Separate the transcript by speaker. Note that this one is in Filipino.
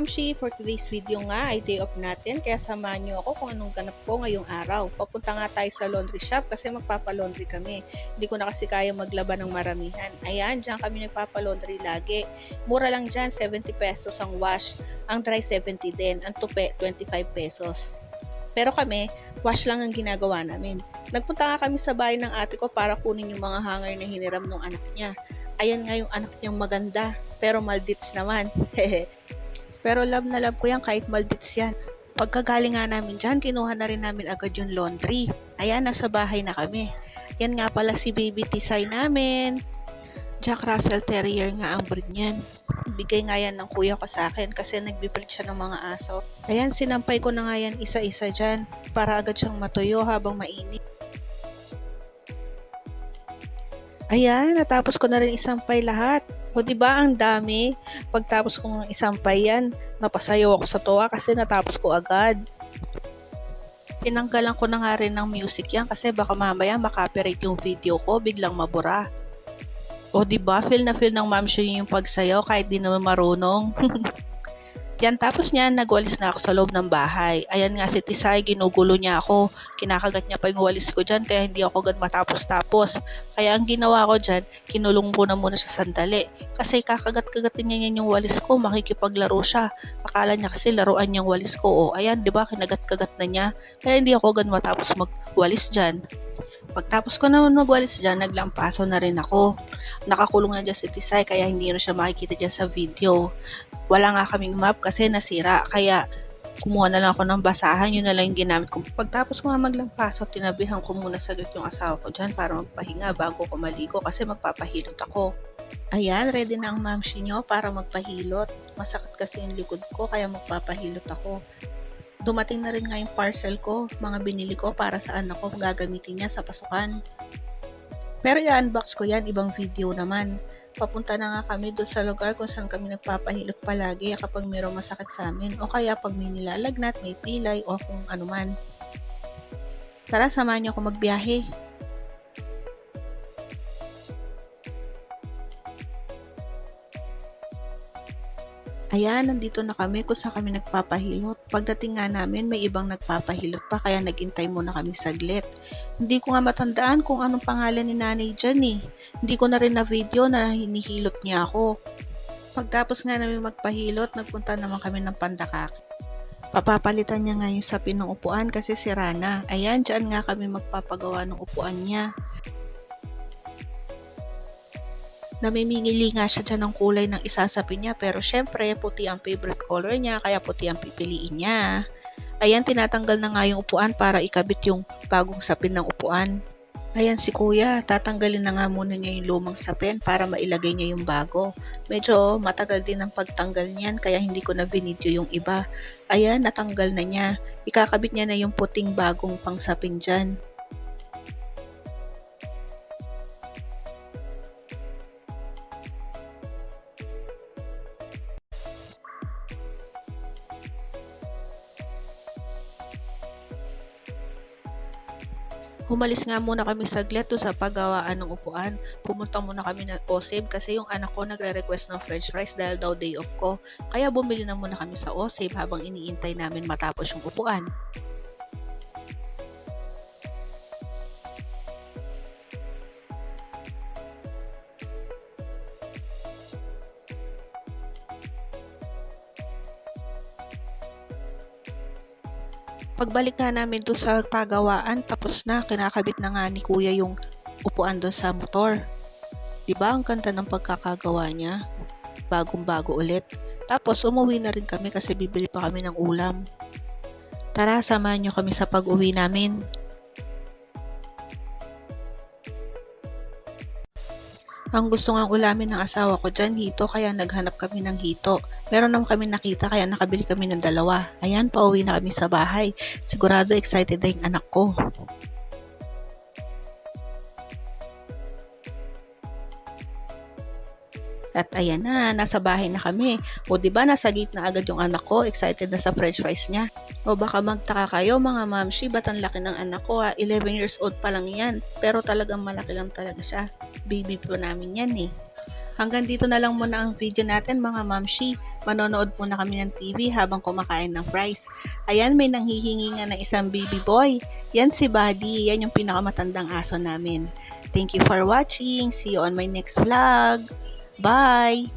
Speaker 1: Mamshi, for today's video nga ay day off natin kaya samahan niyo ako kung anong ganap ko ngayong araw. Papunta nga tayo sa laundry shop kasi magpapalaundry kami. Hindi ko na kasi kaya maglaba ng maramihan. Ayan, dyan kami nagpapalaundry lagi. Mura lang dyan, 70 pesos ang wash. Ang dry 70 din. Ang tupi, 25 pesos. Pero kami, wash lang ang ginagawa namin. Nagpunta nga kami sa bahay ng ate ko para kunin yung mga hanger na hiniram ng anak niya. Ayan nga yung anak niyang maganda, pero maldits naman. Pero love na love ko yan kahit maldits yan. Pagkagaling nga namin dyan, kinuha na rin namin agad yung laundry. Ayan, nasa bahay na kami. Yan nga pala si baby Tisay namin. Jack Russell Terrier nga ang breed niyan. Bigay nga yan ng kuya ko sa akin kasi nagbibreed siya ng mga aso. Ayan, sinampay ko na nga yan isa-isa dyan para agad siyang matuyo habang mainit. Ayan, natapos ko na rin isampay lahat. O diba ang dami? Pagtapos kong isampay yan, napasayaw ako sa tuwa kasi natapos ko agad. Tinanggalan ko na nga rin ng music yan kasi baka mamaya makopyright yung video ko, biglang mabura. O diba, feel na feel ng Mamshi yung pagsayaw kahit di naman marunong. Yan, tapos niyan, nagwalis na ako sa loob ng bahay. Ayan nga si Tisay, ginugulo niya ako. Kinakagat niya pa yung walis ko dyan, kaya hindi ako agad matapos-tapos. Kaya ang ginawa ko dyan, kinulong ko na muna siya sandali. Kasi kakagat-kagatin niya yung walis ko, makikipaglaro siya. Akala niya kasi laruan niyang walis ko. O, ayan, di ba, kinagat-kagat na niya. Kaya hindi ako agad matapos magwalis dyan. Pagtapos ko naman magwalis dyan, naglampaso na rin ako. Nakakulong na dyan si Tisay, kaya hindi na siya makikita dyan sa video. Wala nga kaming map kasi nasira, kaya kumuha na lang ako ng basahan, yun na lang yung ginamit ko. Pagtapos ko nga maglampaso, tinabihan ko muna saglit yung asawa ko dyan para magpahinga bago ko maligo kasi magpapahilot ako. Ayan, ready na ang Mamshi nyo para magpahilot. Masakit kasi yung likod ko, kaya magpapahilot ako. Dumating na rin nga yung parcel ko, mga binili ko para sa anak ko, gagamitin niya sa pasukan. Pero i-unbox ko yan, ibang video naman. Papunta na nga kami doon sa lugar kung saan kami nagpapahilot palagi kapag mayroong masakit sa amin o kaya pag may nilalagnat, may pilay o kung anuman. Tara, samahan niyo ako magbiyahe. Ayan, nandito na kami kung saan kami nagpapahilot. Pagdating nga namin, may ibang nagpapahilot pa kaya nagintay muna kami saglit. Hindi ko nga matandaan kung anong pangalan ni nanay dyan eh. Hindi ko na rin na video na hinihilot niya ako. Pagtapos nga namin magpahilot, nagpunta naman kami ng Pandakak. Papapalitan niya nga yung sapin ng upuan kasi sira na. Ayan, dyan nga kami magpapagawa ng upuan niya. Namimili nga siya dyan ng kulay ng isasapin niya pero syempre puti ang favorite color niya kaya puti ang pipiliin niya. Ayan, tinatanggal na nga yung upuan para ikabit yung bagong sapin ng upuan. Ayan si kuya, tatanggalin na nga muna niya yung lumang sapin para mailagay niya yung bago. Medyo matagal din ang pagtanggal niyan kaya hindi ko na binidyo yung iba. Ayan, natanggal na niya. Ikakabit niya na yung puting bagong pangsapin dyan. Humalis nga muna kami saglit sa paggawaan ng upuan. Pumunta muna kami ng Osib kasi yung anak ko nagre-request ng french fries dahil daw day off ko. Kaya bumili na muna kami sa Osib habang iniintay namin matapos yung upuan. Pagbalik nga namin doon sa pagawaan, tapos na, kinakabit na nga ni kuya yung upuan doon sa motor. Diba ang ganda ng pagkakagawa niya? Bagong-bago ulit. Tapos umuwi na rin kami kasi bibili pa kami ng ulam. Tara, samahan nyo kami sa pag-uwi namin. Ang gusto nga ulamin ng asawa ko dyan, hito, kaya naghanap kami ng hito. Meron naman kami nakita, kaya nakabili kami ng dalawa. Ayan, pauwi na kami sa bahay. Sigurado excited na yung anak ko. At ayan na, nasa bahay na kami. O diba, nasa gate na agad yung anak ko, excited na sa french fries niya. O baka magtaka kayo mga mamshi, ba't ang laki ng anak ko 11 years old pa lang yan. Pero talagang malaki lang talaga siya. Baby po namin yan eh. Hanggang dito na lang muna ang video natin mga mamshi. Manonood muna kami ng TV habang kumakain ng fries. Ayan, may nanghihingi nga ng isang baby boy. Yan si Buddy. Yan yung pinakamatandang aso namin. Thank you for watching. See you on my next vlog. Bye!